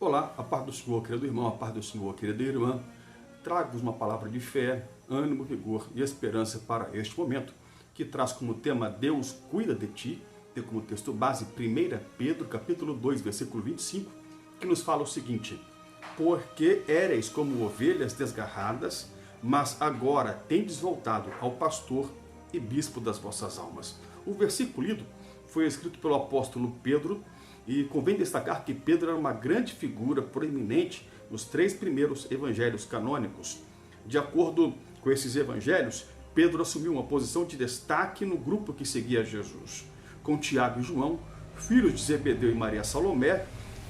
Olá, a paz do Senhor, querido irmão, a paz do Senhor, querida irmã. Trago-vos uma palavra de fé, ânimo, vigor e esperança para este momento, que traz como tema Deus cuida de ti, tem como texto base 1 Pedro, capítulo 2, versículo 25, que nos fala o seguinte: porque éreis como ovelhas desgarradas, mas agora tendes voltado ao pastor e bispo das vossas almas. O versículo lido foi escrito pelo apóstolo Pedro, e convém destacar que Pedro era uma grande figura proeminente nos 3 primeiros evangelhos canônicos. De acordo com esses evangelhos, Pedro assumiu uma posição de destaque no grupo que seguia Jesus. Com Tiago e João, filhos de Zebedeu e Maria Salomé,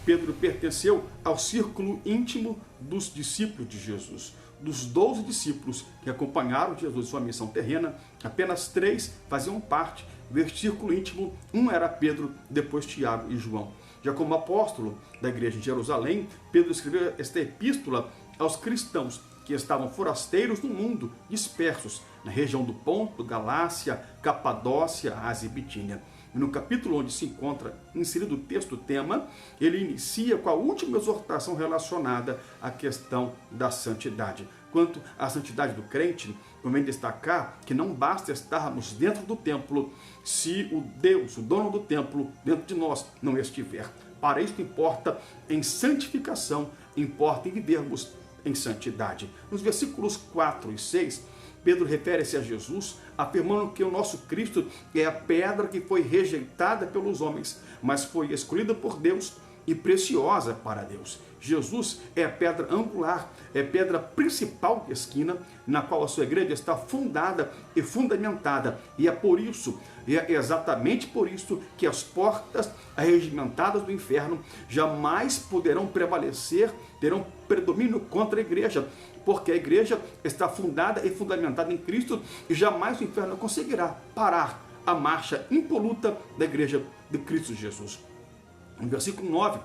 Pedro pertenceu ao círculo íntimo dos discípulos de Jesus. Dos 12 discípulos que acompanharam Jesus em sua missão terrena, apenas 3 faziam parte desse círculo íntimo. Um era Pedro, depois Tiago e João. Já como apóstolo da igreja de Jerusalém, Pedro escreveu esta epístola aos cristãos que estavam forasteiros no mundo, dispersos na região do Ponto, Galácia, Capadócia, Ásia e Bitínia. E no capítulo onde se encontra inserido o texto tema, ele inicia com a última exortação relacionada à questão da santidade. Quanto à santidade do crente, convém destacar que não basta estarmos dentro do templo se o Deus, o dono do templo, dentro de nós não estiver. Para isso importa em santificação, importa em vivermos em santidade. Nos versículos 4 e 6, Pedro refere-se a Jesus, afirmando que o nosso Cristo é a pedra que foi rejeitada pelos homens, mas foi escolhida por Deus e preciosa para Deus. Jesus é a pedra angular, é a pedra principal de esquina, na qual a sua igreja está fundada e fundamentada. E é por isso, é exatamente por isso, que as portas arregimentadas do inferno jamais poderão prevalecer, terão predomínio contra a igreja, porque a igreja está fundada e fundamentada em Cristo, e jamais o inferno conseguirá parar a marcha impoluta da igreja de Cristo Jesus. No versículo 9,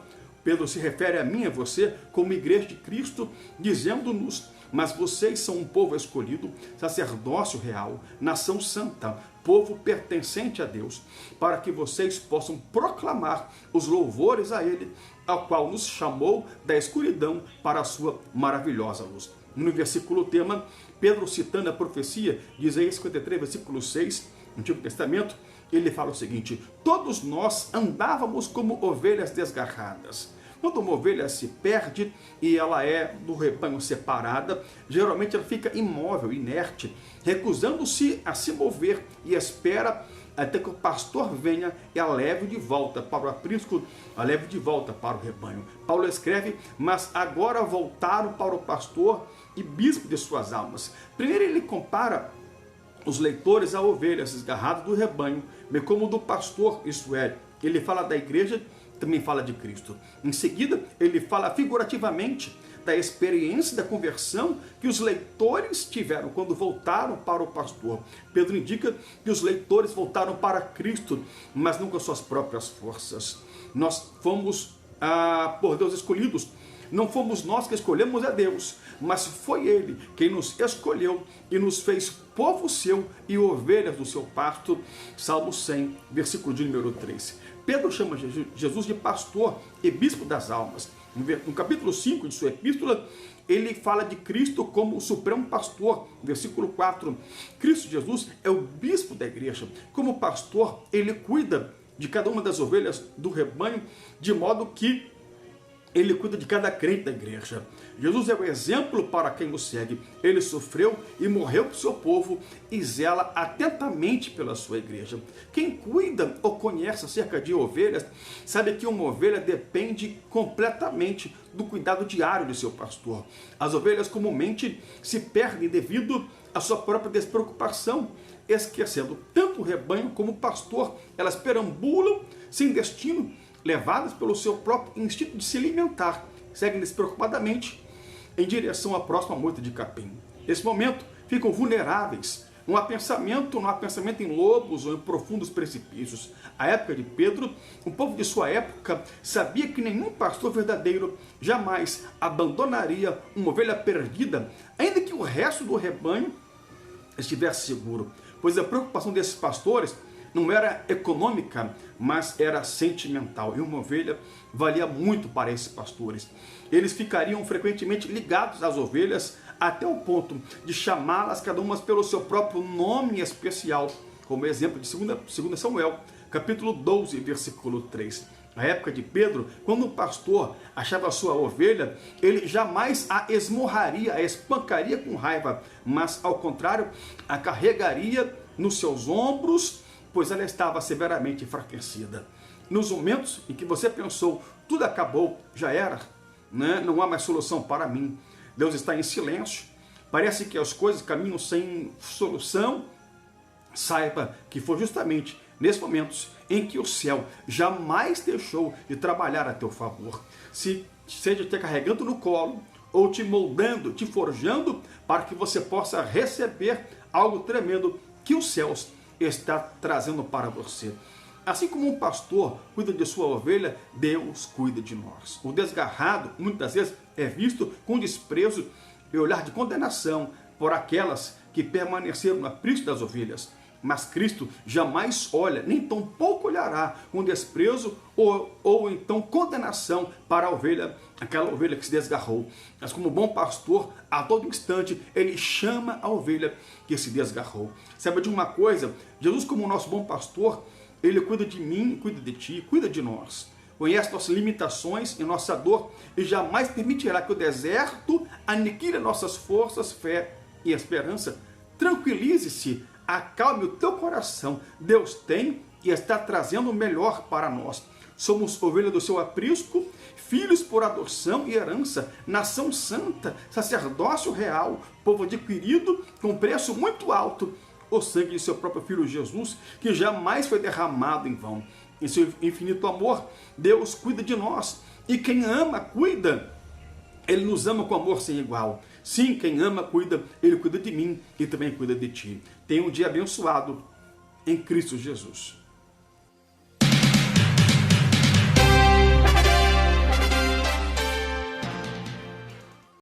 Pedro se refere a mim e a você como igreja de Cristo, dizendo-nos: mas vocês são um povo escolhido, sacerdócio real, nação santa, povo pertencente a Deus, para que vocês possam proclamar os louvores a Ele, ao qual nos chamou da escuridão para a sua maravilhosa luz. No versículo tema, Pedro, citando a profecia de Isaías 53, versículo 6, no Antigo Testamento, ele fala o seguinte: todos nós andávamos como ovelhas desgarradas. Quando uma ovelha se perde e ela é do rebanho separada, geralmente ela fica imóvel, inerte, recusando-se a se mover e espera até que o pastor venha e a leve de volta para o aprisco, a leve de volta para o rebanho. Paulo escreve: mas agora voltaram para o pastor e bispo de suas almas. Primeiro ele compara os leitores a ovelhas desgarradas do rebanho, bem como do pastor, isto é, ele fala da igreja, também fala de Cristo. Em seguida, ele fala figurativamente da experiência da conversão que os leitores tiveram quando voltaram para o pastor. Pedro indica que os leitores voltaram para Cristo, mas não com suas próprias forças. Nós fomos, por Deus, escolhidos. Não fomos nós que escolhemos a Deus, mas foi Ele quem nos escolheu e nos fez povo seu e ovelhas do seu pasto. Salmo 100, versículo de número 3. Pedro chama Jesus de pastor e bispo das almas. No capítulo 5 de sua epístola, ele fala de Cristo como o supremo pastor. Versículo 4. Cristo Jesus é o bispo da igreja. Como pastor, ele cuida de cada uma das ovelhas do rebanho, de modo que ele cuida de cada crente da igreja. Jesus é o exemplo para quem o segue. Ele sofreu e morreu para o seu povo e zela atentamente pela sua igreja. Quem cuida ou conhece acerca de ovelhas, sabe que uma ovelha depende completamente do cuidado diário de seu pastor. As ovelhas comumente se perdem devido à sua própria despreocupação, esquecendo tanto o rebanho como o pastor. Elas perambulam sem destino, levadas pelo seu próprio instinto de se alimentar, seguem despreocupadamente em direção à próxima moita de capim. Nesse momento, ficam vulneráveis. Não há pensamento em lobos ou em profundos precipícios. A época de Pedro, o povo de sua época sabia que nenhum pastor verdadeiro jamais abandonaria uma ovelha perdida, ainda que o resto do rebanho estivesse seguro, pois a preocupação desses pastores não era econômica, mas era sentimental. E uma ovelha valia muito para esses pastores. Eles ficariam frequentemente ligados às ovelhas até o ponto de chamá-las cada uma pelo seu próprio nome especial, como exemplo de 2 Samuel, capítulo 12, versículo 3. Na época de Pedro, quando o pastor achava a sua ovelha, ele jamais a esmurraria, a espancaria com raiva, mas ao contrário, a carregaria nos seus ombros, pois ela estava severamente enfraquecida. Nos momentos em que você pensou, tudo acabou, já era, né? Não há mais solução para mim, Deus está em silêncio, parece que as coisas caminham sem solução, saiba que foi justamente nesses momentos em que o céu jamais deixou de trabalhar a teu favor. Seja te carregando no colo, ou te moldando, te forjando, para que você possa receber algo tremendo que os céus está trazendo para você. Assim como um pastor cuida de sua ovelha, Deus cuida de nós. O desgarrado, muitas vezes, é visto com desprezo e olhar de condenação por aquelas que permaneceram no aprisco das ovelhas. Mas Cristo jamais olha, nem tampouco olhará com desprezo ou então condenação para a ovelha, aquela ovelha que se desgarrou. Mas como bom pastor, a todo instante, ele chama a ovelha que se desgarrou. Sabe de uma coisa? Jesus, como nosso bom pastor, ele cuida de mim, cuida de ti, cuida de nós. Conhece nossas limitações e nossa dor e jamais permitirá que o deserto aniquile nossas forças, fé e esperança. Tranquilize-se, acalme o teu coração. Deus tem e está trazendo o melhor para nós. Somos ovelha do seu aprisco, filhos por adoção e herança, nação santa, sacerdócio real, povo adquirido com preço muito alto, o sangue de seu próprio Filho Jesus, que jamais foi derramado em vão. Em seu infinito amor, Deus cuida de nós. E quem ama, cuida. Ele nos ama com amor sem igual. Sim, quem ama, cuida. Ele cuida de mim e também cuida de ti. Tenha um dia abençoado em Cristo Jesus.